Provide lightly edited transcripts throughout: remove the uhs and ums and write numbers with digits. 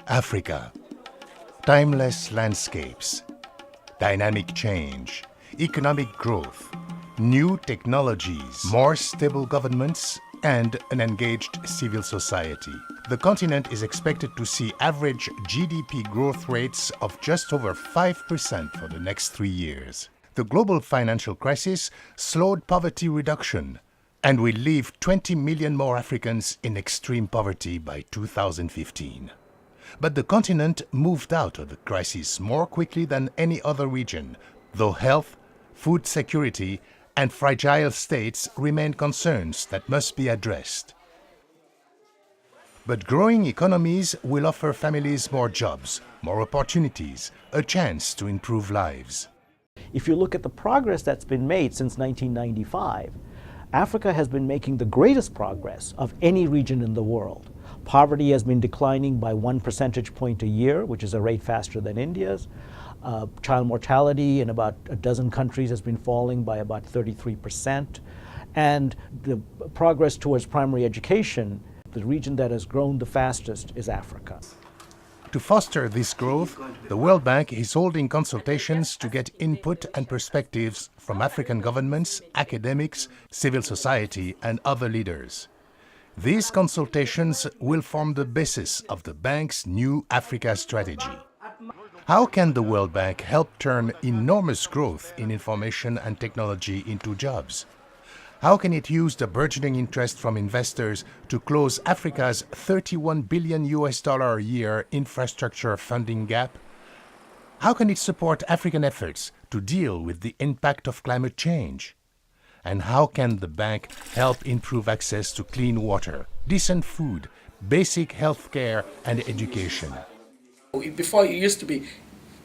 Africa. Timeless landscapes, dynamic change, economic growth, new technologies, more stable governments, and an engaged civil society. The continent is expected to see average GDP growth rates of just over 5% for the next 3 years. The global financial crisis slowed poverty reduction and will leave 20 million more Africans in extreme poverty by 2015. But the continent moved out of the crisis more quickly than any other region, though health, food security, and fragile states remain concerns that must be addressed. But growing economies will offer families more jobs, more opportunities, a chance to improve lives. If you look at the progress that's been made since 1995, Africa has been making the greatest progress of any region in the world. Poverty has been declining by 1 percentage point a year, which is a rate faster than India's. Child mortality in about a dozen countries has been falling by about 33%. And the progress towards primary education, the region that has grown the fastest is Africa. To foster this growth, the World Bank is holding consultations to get input and perspectives from African governments, academics, civil society, and other leaders. These consultations will form the basis of the bank's new Africa strategy. How can the World Bank help turn enormous growth in information and technology into jobs? How can it use the burgeoning interest from investors to close Africa's $31 billion a year infrastructure funding gap? How can it support African efforts to deal with the impact of climate change? And how can the bank help improve access to clean water, decent food, basic health care, and education? Before it used to be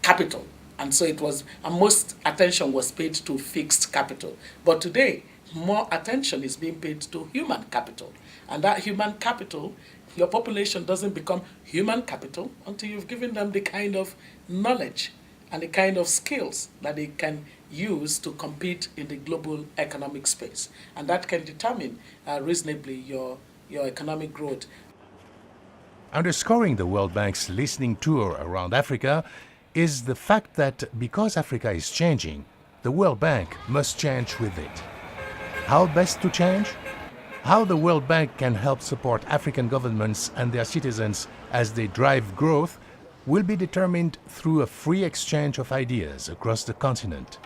capital, and so it was, and most attention was paid to fixed capital. But today, more attention is being paid to human capital. And that human capital, your population doesn't become human capital until you've given them the kind of knowledge and the kind of skills that they can use to compete in the global economic space. And that can determine reasonably your economic growth. Underscoring the World Bank's listening tour around Africa is the fact that because Africa is changing, the World Bank must change with it. How best to change? How the World Bank can help support African governments and their citizens as they drive growth will be determined through a free exchange of ideas across the continent.